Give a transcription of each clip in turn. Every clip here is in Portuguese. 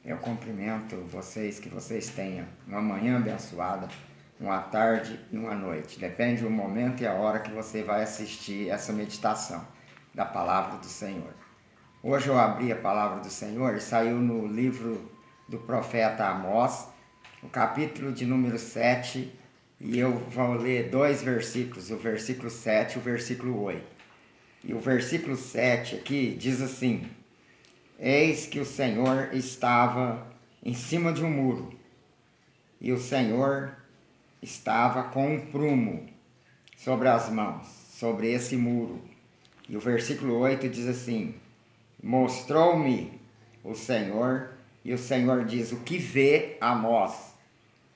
Eu cumprimento vocês, que vocês tenham uma manhã abençoada, uma tarde e uma noite. Depende do momento e a hora que você vai assistir essa meditação da Palavra do Senhor. Hoje eu abri a Palavra do Senhor e saiu no livro do profeta Amós, o capítulo de número 7, e eu vou ler dois versículos, o versículo 7 e o versículo 8. E o versículo 7 aqui diz assim: Eis que o Senhor estava em cima de um muro, e o Senhor estava com um prumo sobre as mãos, sobre esse muro. E o versículo 8 diz assim: Mostrou-me o Senhor, e o Senhor diz: O que vê Amós?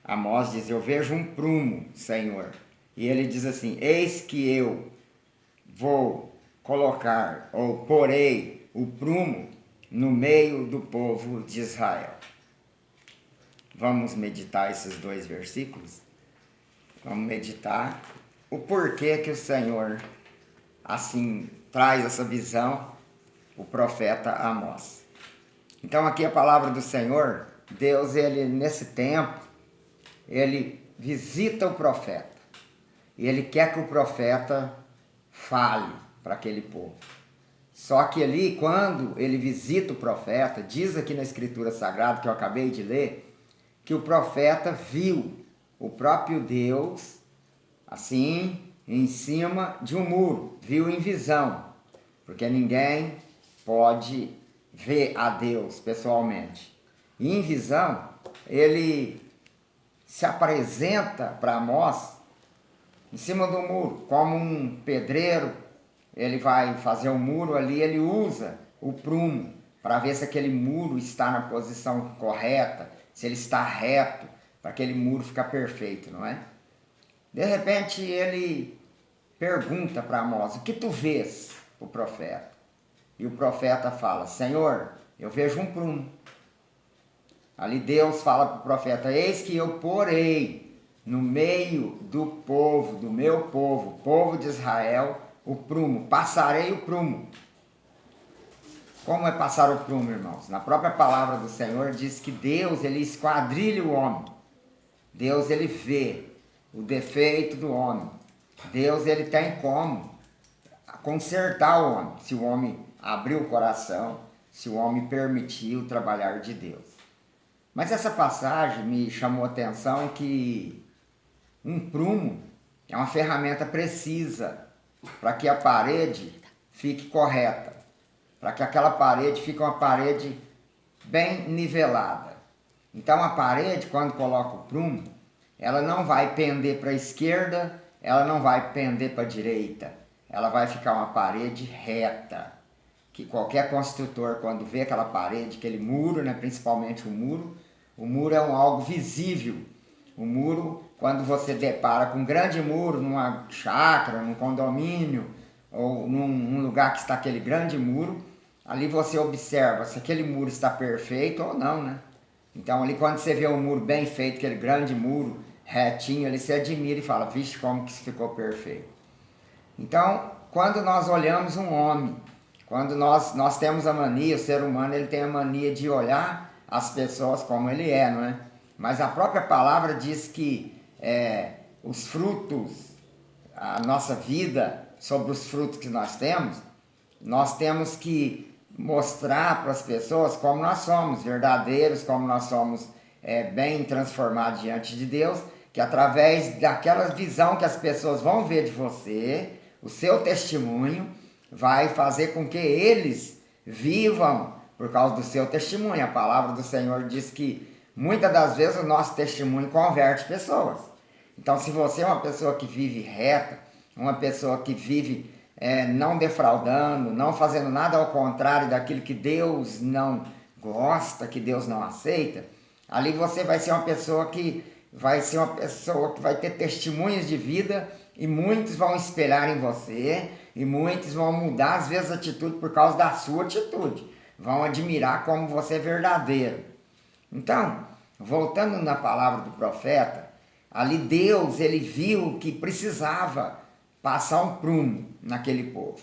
Amós diz: Eu vejo um prumo, Senhor. E ele diz assim: Eis que eu vou colocar, ou porei, o prumo no meio do povo de Israel. Vamos meditar esses dois versículos? Vamos meditar o porquê que o Senhor assim traz essa visão, o profeta Amós. Então aqui a palavra do Senhor, Deus, ele nesse tempo, ele visita o profeta. E ele quer que o profeta fale para aquele povo. Só que ali, quando ele visita o profeta, diz aqui na Escritura Sagrada, que eu acabei de ler, que o profeta viu o próprio Deus, assim, em cima de um muro, viu em visão, porque ninguém pode ver a Deus pessoalmente. E em visão, ele se apresenta para Amós em cima do muro, como um pedreiro. Ele vai fazer o muro ali, ele usa o prumo para ver se aquele muro está na posição correta, se ele está reto, para aquele muro ficar perfeito, não é? De repente ele pergunta para Amós: O que tu vês? O profeta. E o profeta fala: Senhor, eu vejo um prumo. Ali Deus fala para o profeta: Eis que eu porei no meio do povo, do meu povo, povo de Israel, o prumo, passarei o prumo. Como é passar o prumo, irmãos? Na própria palavra do Senhor diz que Deus, ele esquadrilha o homem. Deus, ele vê o defeito do homem. Deus, ele tem como consertar o homem, se o homem abrir o coração, se o homem permitir o trabalhar de Deus. Mas essa passagem me chamou a atenção que um prumo é uma ferramenta precisa para que a parede fique correta, para que aquela parede fique uma parede bem nivelada. Então a parede, quando coloca o prumo, ela não vai pender para a esquerda, ela não vai pender para a direita, ela vai ficar uma parede reta, que qualquer construtor, quando vê aquela parede, aquele muro, né, principalmente o muro é algo visível. O muro, quando você depara com um grande muro numa chácara, num condomínio, ou num lugar que está aquele grande muro, ali você observa se aquele muro está perfeito ou não, né? Então ali quando você vê um muro bem feito, aquele grande muro, retinho, ali você admira e fala: vixe, como que isso ficou perfeito. Então, quando nós olhamos um homem, quando nós temos a mania, o ser humano ele tem a mania de olhar as pessoas como ele é, não é? Mas a própria palavra diz que os frutos, a nossa vida, sobre os frutos que nós temos que mostrar para as pessoas como nós somos, verdadeiros, como nós somos bem transformados diante de Deus, que através daquela visão que as pessoas vão ver de você, o seu testemunho vai fazer com que eles vivam por causa do seu testemunho. A palavra do Senhor diz que muitas das vezes o nosso testemunho converte pessoas. Então, se você é uma pessoa que vive reta, uma pessoa que vive não defraudando, não fazendo nada ao contrário daquilo que Deus não gosta, que Deus não aceita, ali você vai ser uma pessoa que vai ter testemunhos de vida, e muitos vão espelhar em você, e muitos vão mudar às vezes a atitude por causa da sua atitude, vão admirar como você é verdadeiro. Então, voltando na palavra do profeta, ali Deus, ele viu que precisava passar um prumo naquele povo.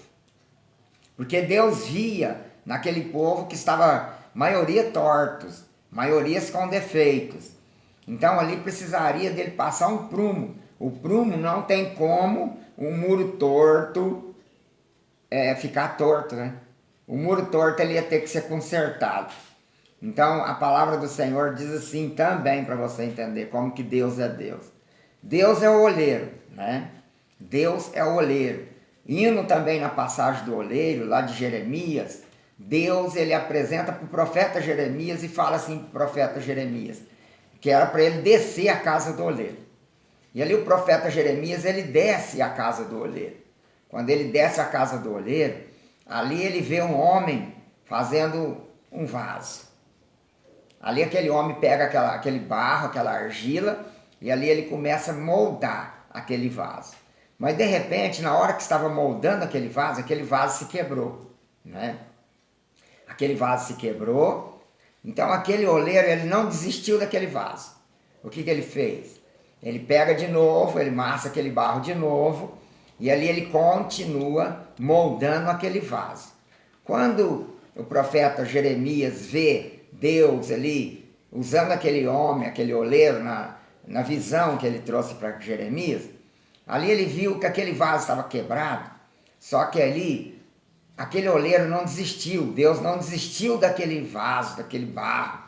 Porque Deus via naquele povo que estava maioria tortos, maiorias com defeitos. Então ali precisaria dele passar um prumo. O prumo não tem como um muro torto ficar torto, né? O muro torto ele ia ter que ser consertado. Então a palavra do Senhor diz assim também, para você entender como que Deus é Deus. Deus é o olheiro, né? Deus é o olheiro. Indo também na passagem do olheiro, lá de Jeremias, Deus ele apresenta para o profeta Jeremias e fala assim para o profeta Jeremias, que era para ele descer a casa do olheiro. E ali o profeta Jeremias, ele desce a casa do olheiro. Quando ele desce a casa do olheiro, ali ele vê um homem fazendo um vaso. Ali aquele homem pega aquele barro, aquela argila, e ali ele começa a moldar aquele vaso. Mas de repente, na hora que estava moldando aquele vaso se quebrou, né? Aquele vaso se quebrou, então aquele oleiro ele não desistiu daquele vaso. O que ele fez? Ele pega de novo, ele massa aquele barro de novo, e ali ele continua moldando aquele vaso. Quando o profeta Jeremias vê Deus ali usando aquele homem, aquele oleiro, na visão que ele trouxe para Jeremias, ali ele viu que aquele vaso estava quebrado, só que ali aquele oleiro não desistiu, Deus não desistiu daquele vaso, daquele barro.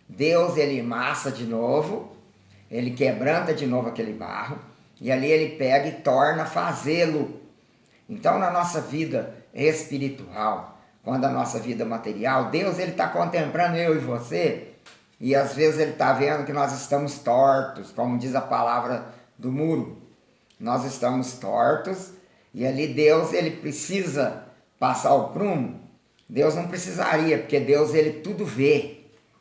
Deus ele massa de novo, ele quebranta de novo aquele barro, e ali ele pega e torna a fazê-lo. Então na nossa vida espiritual, quando a nossa vida material, Deus ele está contemplando eu e você, e às vezes ele está vendo que nós estamos tortos, como diz a palavra do muro. Nós estamos tortos, e ali Deus ele precisa passar o prumo. Deus não precisaria, porque Deus ele tudo vê.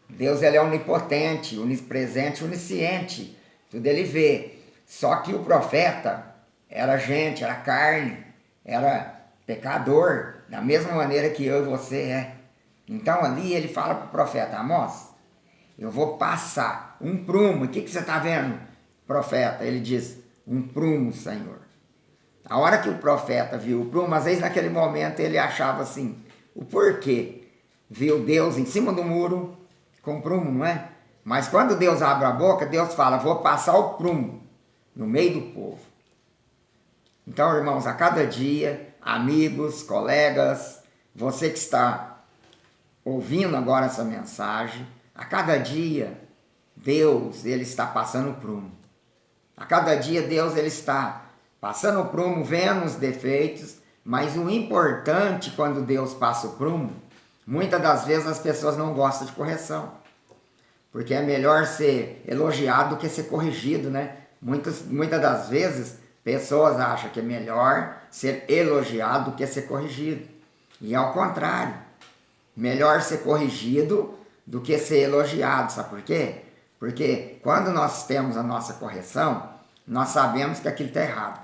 Deus ele é onipotente, onipresente, onisciente, tudo ele vê. Só que o profeta era gente, era carne, era pecador, da mesma maneira que eu e você é. Então ali ele fala para o profeta Amós, eu vou passar um prumo. O que você está vendo, profeta? Ele diz, um prumo, Senhor. A hora que o profeta viu o prumo, às vezes naquele momento ele achava assim, o porquê? Viu Deus em cima do muro com prumo, não é? Mas quando Deus abre a boca, Deus fala, vou passar o prumo no meio do povo. Então, irmãos, a cada dia, amigos, colegas, você que está ouvindo agora essa mensagem, a cada dia, Deus ele está passando o prumo. A cada dia, Deus ele está passando o prumo, vendo os defeitos, mas o importante quando Deus passa o prumo, muitas das vezes as pessoas não gostam de correção. Porque é melhor ser elogiado do que ser corrigido, né? Muitas das vezes, pessoas acham que é melhor ser elogiado do que ser corrigido. E ao contrário, melhor ser corrigido do que ser elogiado. Sabe por quê? Porque quando nós temos a nossa correção, nós sabemos que aquilo está errado.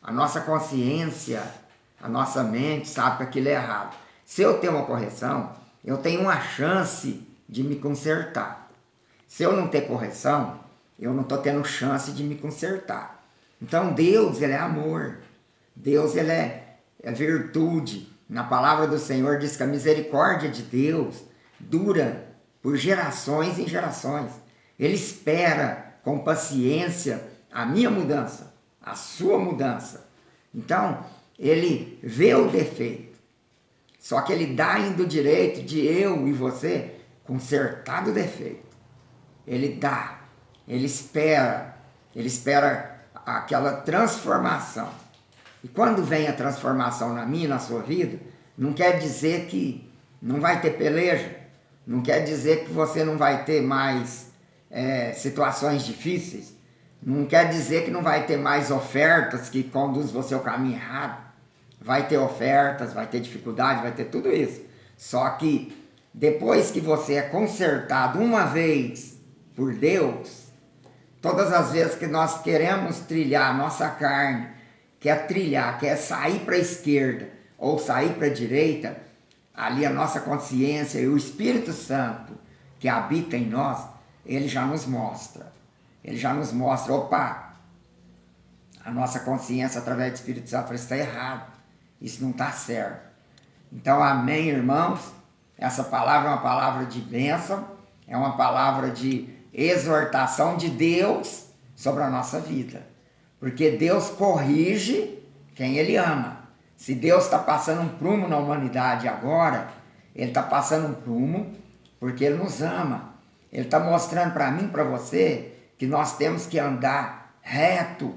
A nossa consciência, a nossa mente sabe que aquilo é errado. Se eu tenho uma correção, eu tenho uma chance de me consertar. Se eu não ter correção, eu não estou tendo chance de me consertar. Então Deus, ele é amor. Deus, ele é virtude. Na palavra do Senhor diz que a misericórdia de Deus dura por gerações e gerações. Ele espera com paciência a minha mudança, a sua mudança. Então, ele vê o defeito. Só que ele dá ainda o direito de eu e você consertar o defeito. Ele dá, ele espera aquela transformação. E quando vem a transformação na minha e na sua vida, não quer dizer que não vai ter peleja, não quer dizer que você não vai ter mais situações difíceis, não quer dizer que não vai ter mais ofertas que conduzem você ao caminho errado. Vai ter ofertas, vai ter dificuldade, vai ter tudo isso. Só que depois que você é consertado uma vez por Deus, todas as vezes que nós queremos trilhar a nossa carne, quer sair para a esquerda ou sair para a direita, ali a nossa consciência e o Espírito Santo que habita em nós, ele já nos mostra. Ele já nos mostra, opa, a nossa consciência através do Espírito Santo está errado. Isso não está certo. Então, amém, irmãos? Essa palavra é uma palavra de bênção. É uma palavra de exortação de Deus sobre a nossa vida. Porque Deus corrige quem Ele ama. Se Deus está passando um prumo na humanidade agora, Ele está passando um prumo porque Ele nos ama. Ele está mostrando para mim, para você, que nós temos que andar reto.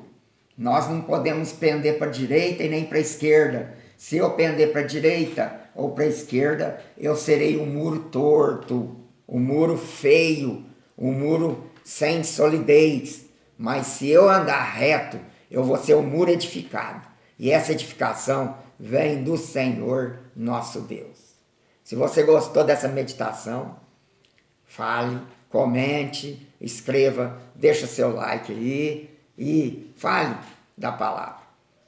Nós não podemos pender para a direita e nem para a esquerda. Se eu pender para a direita ou para a esquerda, eu serei um muro torto, um muro feio, um muro sem solidez. Mas se eu andar reto, eu vou ser um muro edificado. E essa edificação vem do Senhor nosso Deus. Se você gostou dessa meditação, fale, comente, escreva, deixa seu like aí e fale da palavra.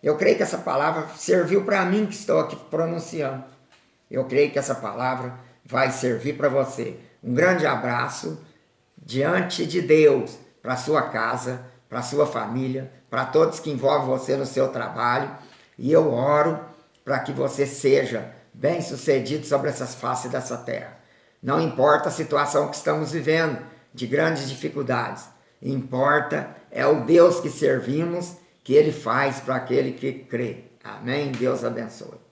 Eu creio que essa palavra serviu para mim que estou aqui pronunciando. Eu creio que essa palavra vai servir para você. Um grande abraço diante de Deus, para a sua casa, para a sua família, para todos que envolvem você no seu trabalho. E eu oro para que você seja bem-sucedido sobre essas faces dessa terra. Não importa a situação que estamos vivendo, de grandes dificuldades. Importa é o Deus que servimos, que Ele faz para aquele que crê. Amém? Deus abençoe.